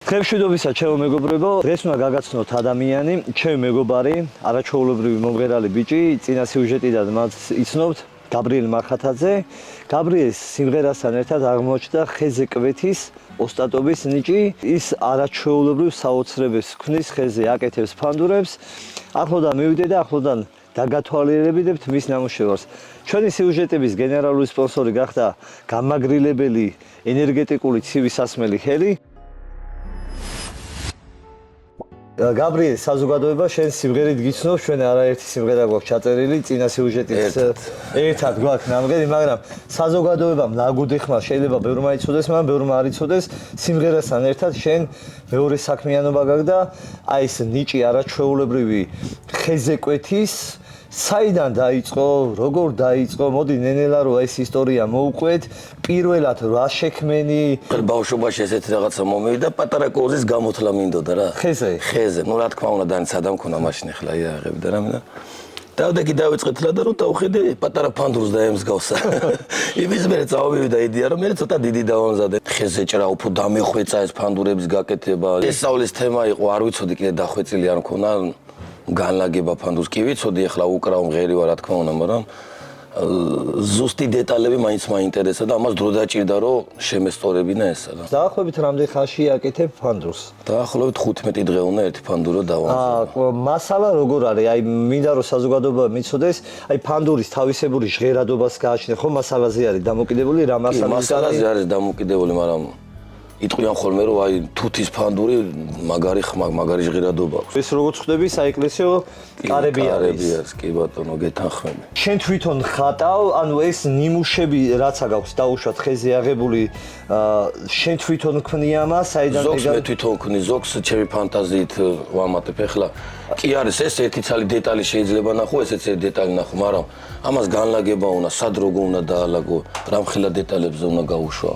ხევშვიდობისა ჩემო მეგობრებო, დღეს უნდა გაგაცნოთ ადამიანი, ჩემი მეგობარი, არაჩვეულებრივი მომღერალი ბიჭი, წინა სიუჟეტიდან მას იცნობთ, გაბრიელ მარხათაძე. გაბრიელს სიმღერასთან ერთად აღმოჩნდა ხეზე კვეთის ოსტატობის ნიჭი, ის არაჩვეულებრივ საოცრებებს ქმნის ხეზე, აკეთებს ფანდურებს. ახლოდან მივიდე და ახლოდან დაგათვალიერებინებთ მის ნამუშევარს. ჩვენი სიუჟეტების გენერალური სპონსორი გახდა გამაგრილებელი ენერგეტიკული ცივი სასმელი ჰელი. გაბრიელ, საზოგადოება შენ სიმღერით გიცნობს, ჩვენ არაერთი სიმღერა გვაქვს ჩაწერილი, წინა სიუჟეტით ერთად გვაქვს ნამღერი, მაგრამ საზოგადოებამ ნაგუდი ხმა შეიძლება ბევრმა იცოდეს, მაგრამ ბევრმა არ იცოდეს, სიმღერასთან ერთად შენ მეორე საქმიანობა გაქვს და აი ეს ნიჭი არაჩვეულებრივი ხეზე კვეთის საიდან დაიწყო, როგორ დაიწყო, მოდი ნენელა რო ეს ისტორია მოუყვეთ, პირველად რა შექმენი? ბავშვობაში ესეთი რაღაცა მომივიდა, პატარა კოზის გამოთლა მინდოდა რა. ხეზე, ну რა თქმა უნდა, დანიც სადა მქონა მაშინ ახლა იაღები და რამე და დავდექი დავიწყეთ რა და რო დავხედე პატარა ფანდურს დაემსგავსა. იმის მერე წავივიდა იდეა რომ მე ცოტა დიდი დავამზადე. ხეზე ჭრა უფრო დამეხვეწა ეს ფანდურების გაკეთება. ესწავლის თემა იყო, არ ვიცოდი კიდე დახვეწილი არ მქონა. განლაგება ფანდურს კი ვიცოდი ახლა უკრავ მღერი ვარ რა თქმა უნდა, მაგრამ ზუსტი დეტალები მაინც მაინტერესა და ამას დრო დაჭირდა რომ შემესწორებინა ესა რა. დაახლოებით რამდენი ხანში აკეთებ ფანდურს? დაახლოებით 15 დღე უნდა ერთი ფანდურო დავამზადო. მასალა როგორ არის? აი მინდა რომ საზოგადოება მიცოდეს, აი ფანდურის თავისებური ჟღერადობას გააჩნია, ხო მასალაზე არის დამოკიდებული რა მასალაზე არის დამოკიდებული, მაგრამ იტყვიან ხოლმე რომ აი თუთის ფანდური მაგარი ხმა, მაგარი ჟღერადობა აქვს. ეს როგორც ხვდები საეკლესიო კარები არის, კი ბატონო, გეთანხმები. შენ თვითონ ხატავ, ანუ ეს ნიმუშები რაცა გაქვს დაუშვათ ხეზე აღებული, შენ თვითონ ქმნი ამას, საიდან ზოგს მე თვითონ ქმნი, ზოგს ჩემი ფანტაზიით ვამატებ. ახლა კი არის ეს ერთი ცალი დეტალი შეიძლება ნახო, ესეც ერთი დეტალი ნახო, მაგრამ ამას განლაგება უნდა, სად როგორ უნდა დაალაგო, რამხელა დეტალებზე უნდა გაუშვა.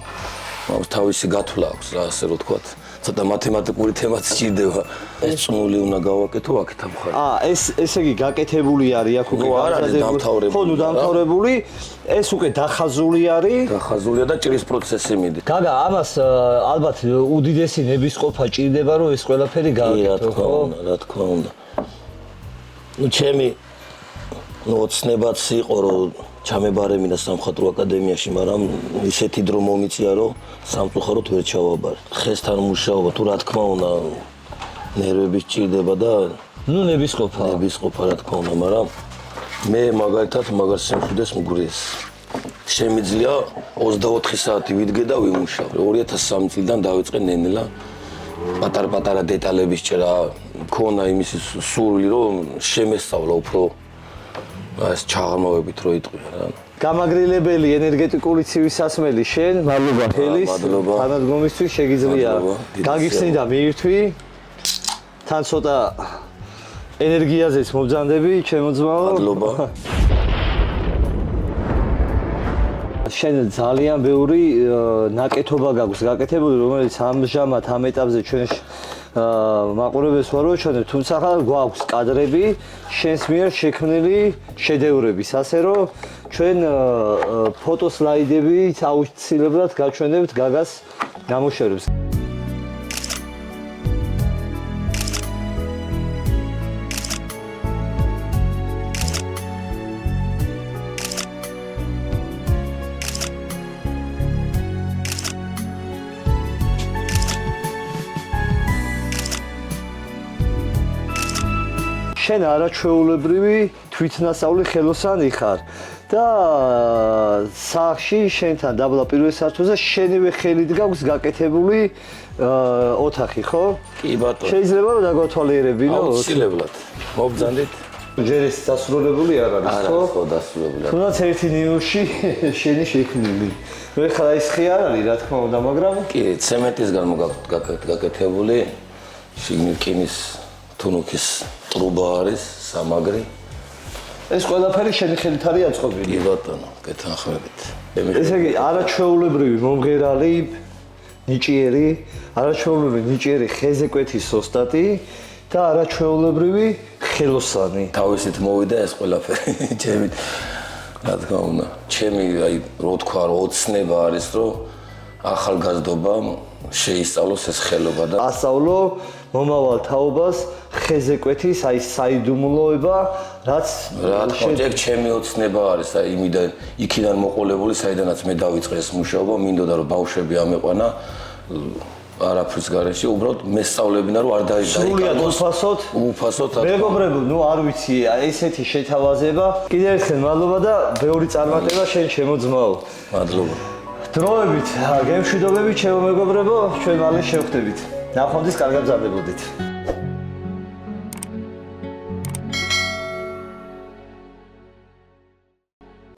მას თავისი გათვლა აქვს რა, ასე რომ თქვათ. ცოტა მათემატიკური თემაც სჭირდება. ეს წნული უნდა გავაკეთო აქეთ ამ ხარ. ესე იგი გაკეთებული არის აქ უკვე დამთავრებული. ხო, ნუ დამთავრებული. ეს უკვე დახაზული არის. დახაზულია და ჭრის პროცესი მიდის. გაგა, ამას ალბათ უდიდესი ნებისყოფა ჭირდება რომ ეს ყველაფერი გააკეთო, ხო? რა თქმა უნდა. ნუ ჩემი ოცნებაც იყო რომ ჩამებარემინა სამხატვრო აკადემიაში, მაგრამ ისეთი დრო მომიწია, რომ სამწუხაროდ ვერ ჩავაბარე. ხესთან მუშაობა თუ რა თქმა უნდა ნერვები სჭირდება და ნუ ნებისყოფა რა თქმა უნდა, მაგრამ მე მაგალითად მაგარ სიმშვიდეს მგვრიეს. შემიძლია 24 საათი ვიდგე და ვიმუშავე. 2003 წლიდან დავიწყე ნენელა პატარ-პატარა დეტალების ჭრა, მქონა იმის სურვილი, რომ შემესწავლა უფრო ეს ჩაღრმავებით რო იტყვია რა. გამაგრილებელი ენერგეტიკული ცივი სასმელი შენ, მადლობა ჰელის. თანადგომისთვის შეგიძლია გაგიხსნი და მიირთვი. თან ცოტა ენერგიაზეც მობრძანდები, ჩემო ძმაო. მადლობა. შენ ძალიან ბევრი ნაკეთობა გაქვს გაკეთებული, რომელიც ამჟამად ამ ეტაპზე ჩვენ მაყურებელს ვარაუჩვენებ, თუმცა გვაქვს კადრები შენს მიერ შექმნილი შედევრების, ასე რომ ჩვენ ფოტოსლაიდებით აუცილებლად გაჩვენებთ გაგას ნამუშევრებს. შენ არაჩვეულებრივი თვითნასწავლი ხელოსანი ხარ და სახში შენთან დაბლა პირველ სართულზე შენივე ხელით გაქვს გაკეთებული ოთახი, ხო? კი ბატონო. შეიძლება რომ დაგვათვალიერებინო? აუცილებლად. მობრძანდით. ჯერ ეს დასრულებული არ არის, ხო? ხო, დასრულებული. თუნდაც ერთი ნიმუში შენი შექმნილი. მე ხა ის ხი არ არის, რა თქმა უნდა, მაგრამ კი, ცემენტისგან გაკეთებული შიგნით თუნუქის ტრუბა არის, სამაგრი. ეს ყველაფერი შენი ხელით არის აწყობილი. კი ბატონო, გეთანხმებით. ესე იგი, არაჩვეულებრივი მომღერალი, ნიჭიერი, არაჩვეულებრივი ნიჭიერი ხეზე კვეთის ოსტატი და არაჩვეულებრივი ხელოსანი. თავისით მოვიდა ეს ყველაფერი, ჩემი რა თქმა უნდა, ჩემი აი რო თქვა, ოცნება არის, რომ ახალგაზრდობამ შეისწავლოს ეს ხელობა და ასწავლო მომავალ თაობას ხეზე კვეთის აი საიდუმლოება რაც რა თქმა უნდა ეგ ჩემი ოცნება არის აი იმიდან იქიდან მოყოლებული საიდანაც მე დავიწყე ეს მუშაობა მინდოდა რომ ბავშვები ამეყვანა არაფრის გარეშე უბრალოდ მესწავლებინა რომ არ დაიკარგოს უფასოდ მეგობრებო ნუ არ ვიცი ესეთი შეთავაზება კიდევ ერთხელ მადლობა და ბევრი წარმატება შენ ჩემო ძმაო მადლობა დროებით გემშვიდობებით ჩემო მეგობრებო ჩვენ მალე შევხვდებით ნახვამდის კარგად მზადდებოდით